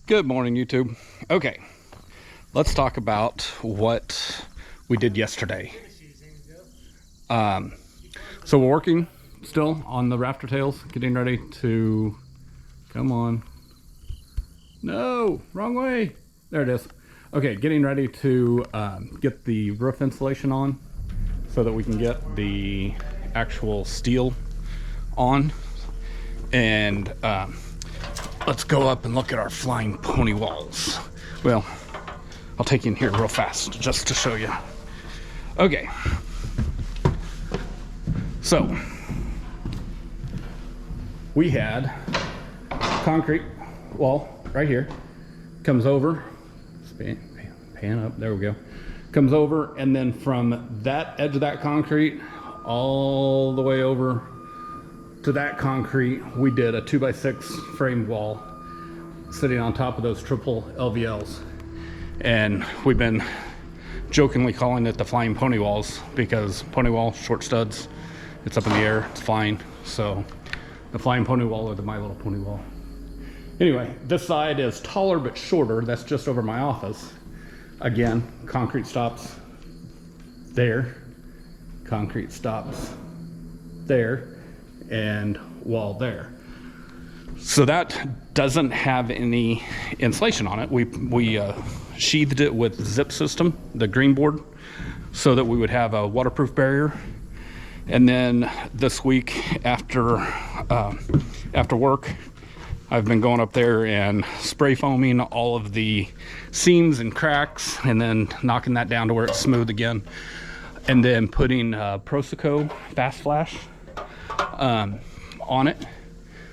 Good morning, YouTube. Okay, let's talk about what we did yesterday. So we're working still on the rafter tails, getting ready to, come on. No, wrong way. There it is. Okay, getting ready to get the roof insulation on so that we can get the actual steel on. And let's go up and look at our flying pony walls. Well, I'll take you in here real fast just to show you. Okay. So, we had concrete wall right here. Comes over, pan up, there we go. Comes over, and then from that edge of that concrete all the way over to that concrete, we did a 2x6 framed wall sitting on top of those triple LVLs. And we've been jokingly calling it the flying pony walls because pony wall, short studs, it's up in the air, it's flying. So the flying pony wall or the My Little Pony wall. Anyway, this side is taller but shorter. That's just over my office. Again, concrete stops there, concrete stops there, and wall there. So that doesn't have any insulation on it. We sheathed it with zip system, the green board, so that we would have a waterproof barrier. And then this week after work, I've been going up there and spray foaming all of the seams and cracks and then knocking that down to where it's smooth again. And then putting Proseco Fast Flash on it.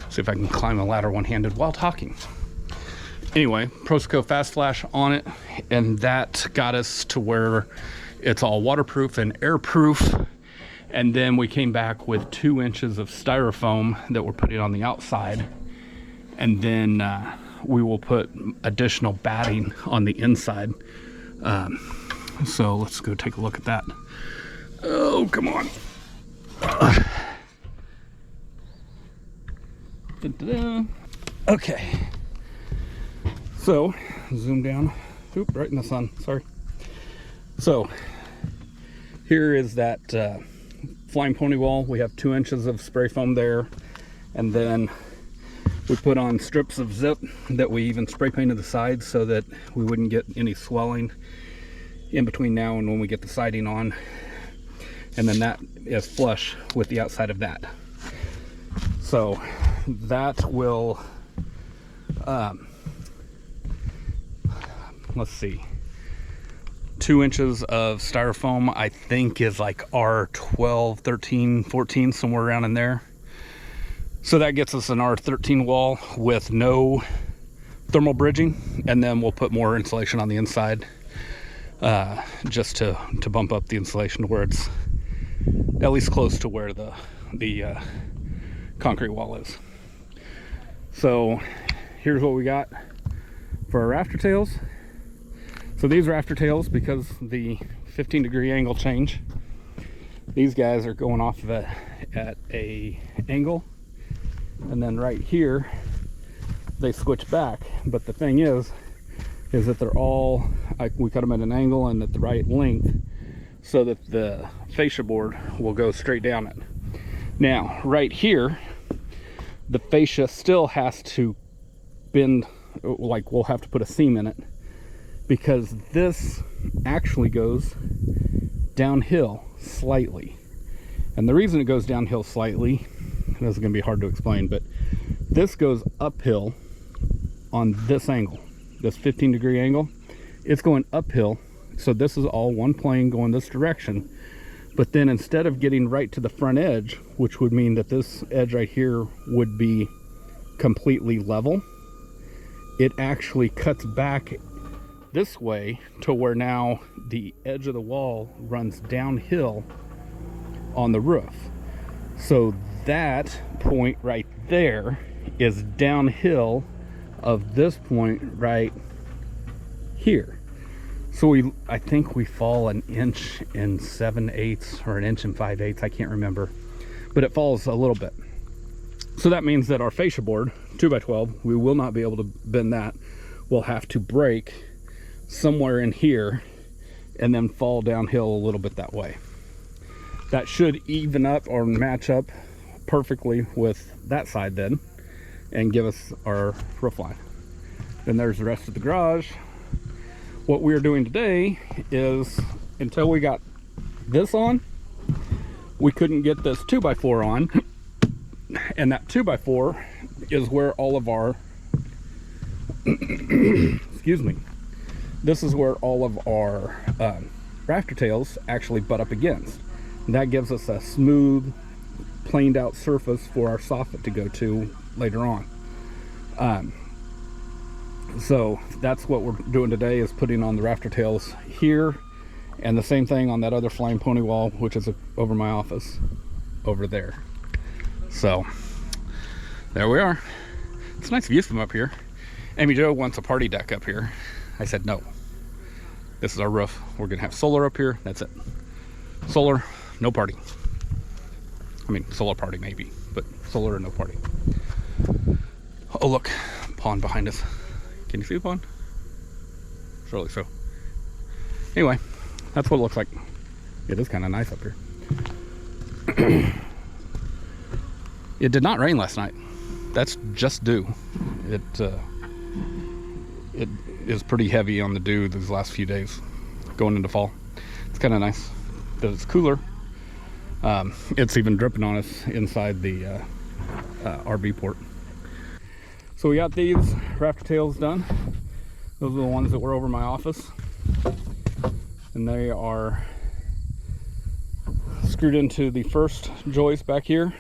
See if I can climb a ladder one-handed while talking. Anyway, Proseco Fast Flash on it, and that got us to where it's all waterproof and airproof. And then we came back with 2 inches of styrofoam that we're putting on the outside. And then we will put additional batting on the inside. So let's go take a look at that. Oh, come on. Okay, so zoom down. Oop, right in the sun, sorry. So here is that flying pony wall. We have 2 inches of spray foam there, and then we put on strips of zip that we even spray painted the sides so that we wouldn't get any swelling in between now and when we get the siding on. And then that is flush with the outside of that. So that will, let's see, 2 inches of styrofoam, I think is like R12, 13, 14, somewhere around in there. So that gets us an R13 wall with no thermal bridging, and then we'll put more insulation on the inside just to bump up the insulation to where it's at least close to where the concrete wall is. So here's what we got for our rafter tails. So these rafter tails, because the 15-degree angle change, these guys are going off of at a angle, and then right here they switch back. But the thing is that they're all, we cut them at an angle and at the right length so that the fascia board will go straight down it. Now right here, the fascia still has to bend, like we'll have to put a seam in it, because this actually goes downhill slightly. And the reason it goes downhill slightly, this is going to be hard to explain, but this goes uphill on this angle, this 15-degree angle. It's going uphill, so this is all one plane going this direction. But then instead of getting right to the front edge, which would mean that this edge right here would be completely level, it actually cuts back this way to where now the edge of the wall runs downhill on the roof. So that point right there is downhill of this point right here. So I think we fall 1 inch and 7/8 or 1 inch and 5/8, I can't remember, but it falls a little bit. So that means that our fascia board, 2x12, we will not be able to bend that. We'll have to break somewhere in here and then fall downhill a little bit that way. That should even up or match up perfectly with that side then and give us our roof line. Then there's the rest of the garage. What we're doing today is, until we got this on, we couldn't get this 2x4 on, and that 2x4 is where all of our excuse me, this is where all of our rafter tails actually butt up against. And that gives us a smooth, planed out surface for our soffit to go to later on. So that's what we're doing today, is putting on the rafter tails here, and the same thing on that other flying pony wall, which is over my office over there. So there we are. It's a nice view from up here. Amy Jo wants a party deck up here. I said no. This is our roof. We're gonna have solar up here. That's it. Solar, no party. I mean, solar party maybe, but solar and no party. Oh look, pond behind us. Can you see the pond? Surely so. Anyway, that's what it looks like. It is kind of nice up here. It did not rain last night. That's just dew. It is pretty heavy on the dew these last few days going into fall. It's kind of nice that it's cooler. It's even dripping on us inside the RV port. So we got these rafter tails done. Those are the ones that were over my office, and they are screwed into the first joist back here,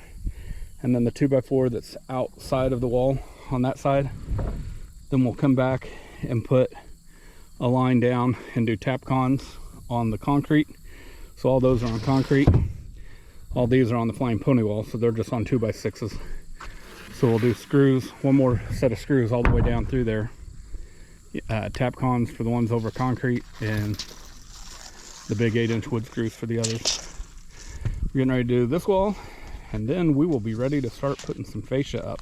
and then the 2x4 that's outside of the wall on that side. Then we'll come back and put a line down and do tap cons on the concrete. So all those are on concrete. All these are on the flying pony wall, so they're just on 2x6s. So we'll do screws, one more set of screws all the way down through there. Tap cons for the ones over concrete, and the big 8-inch wood screws for the others. We're getting ready to do this wall, and then we will be ready to start putting some fascia up.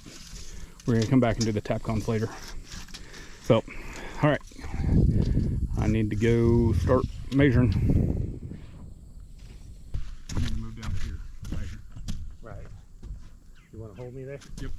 We're going to come back and do the tap cons later. So, all right, I need to go start measuring. I need to move down to here, measure. Right. You want to hold me there? Yep.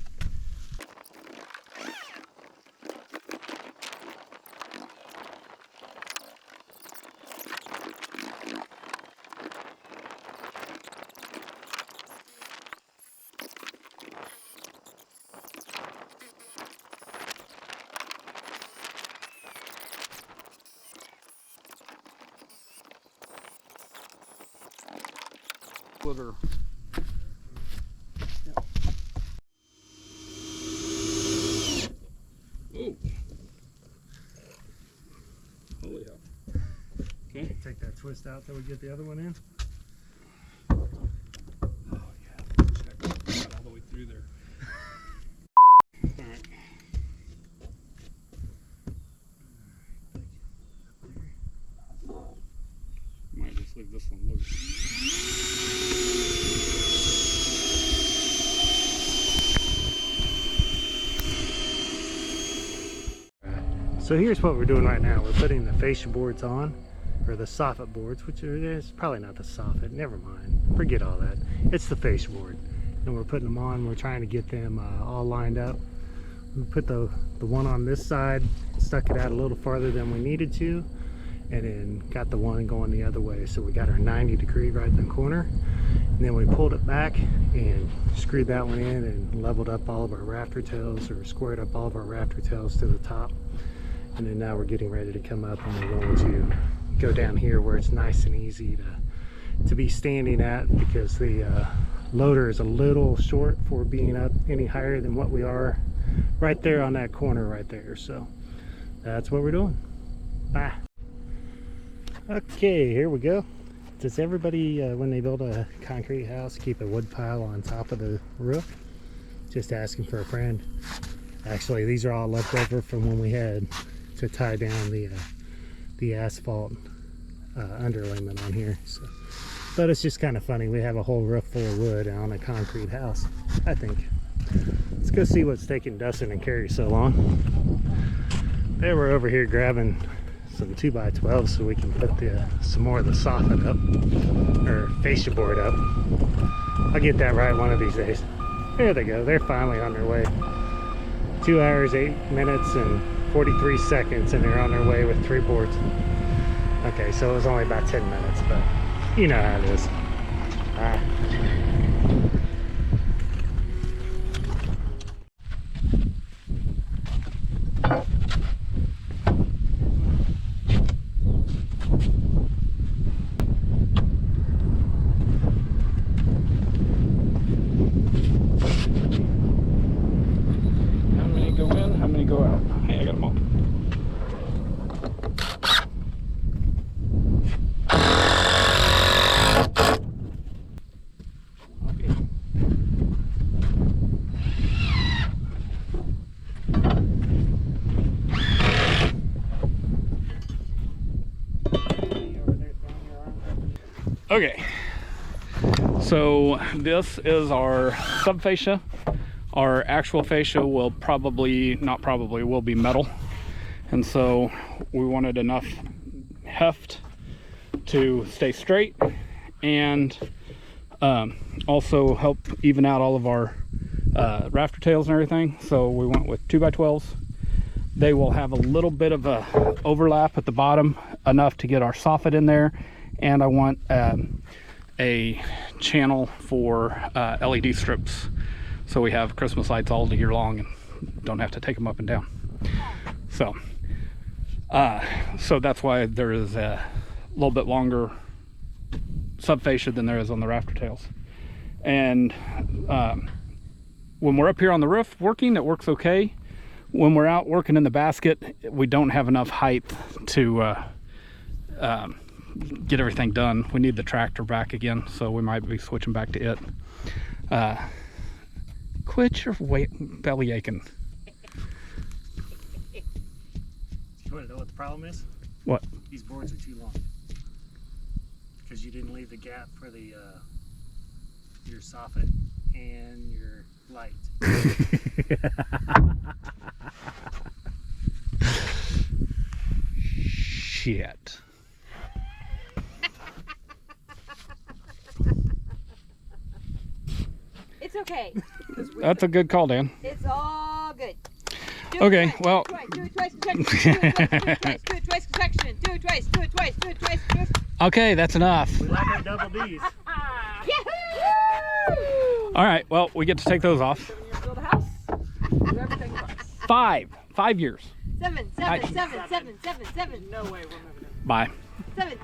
Splitter. Yep. Oh. Holy hell. Okay. Take that twist out till we get the other one in. Oh yeah. Check that all the way through there. Alright. Might just leave this one loose. So here's what we're doing right now. We're putting the fascia boards on, or the soffit boards, which is probably not the soffit. Never mind. Forget all that. It's the fascia board. And we're putting them on. We're trying to get them all lined up. We put the one on this side, stuck it out a little farther than we needed to, and then got the one going the other way. So we got our 90-degree right in the corner. And then we pulled it back and screwed that one in and leveled up all of our rafter tails, or squared up all of our rafter tails to the top. And then now we're getting ready to come up, and we're going to go down here where it's nice and easy to be standing at, because the loader is a little short for being up any higher than what we are right there on that corner right there. So that's what we're doing. Bye. Okay, here we go. Does everybody, when they build a concrete house, keep a wood pile on top of the roof? Just asking for a friend. Actually, these are all left over from when we had to tie down the asphalt underlayment on here. So, but it's just kind of funny. We have a whole roof full of wood on a concrete house. I think Let's go see what's taking Dustin and Carrie so long. They were over here grabbing some 2x12 so we can put some more of the soffit up, or fascia board up. I'll get that right one of these days. There they go. They're finally on their way. 2 hours, 8 minutes, and 43 seconds, and they're on their way with 3 boards. Okay, so it was only about 10 minutes, but you know how it is. How many go in? How many go out? Hey, I got them all. Okay, so this is our subfascia. Our actual fascia will will be metal, and so we wanted enough heft to stay straight and also help even out all of our rafter tails and everything. So we went with 2x12s. They will have a little bit of a overlap at the bottom, enough to get our soffit in there. And I want a channel for LED strips, so we have Christmas lights all year long and don't have to take them up and down. So that's why there is a little bit longer subfascia than there is on the rafter tails. And when we're up here on the roof working, it works okay. When we're out working in the basket, we don't have enough height to get everything done. We need the tractor back again, so we might be switching back to it. Quit your belly aching. You want to know what the problem is? What? These boards are too long. Because you didn't leave the gap for the your soffit and your light. Shit. It's okay. That's a good call, Dan. It's all good. Okay, well. Do it twice, construction. Do it twice, construction. Do it twice, do it twice, do it twice, do it twice. Okay, that's enough. We like our double D's. Yahoo! All right, well, we get to take those off. 7 years build a house. Do everything twice. 5 years. Seven. No way we're moving it. Bye. 7.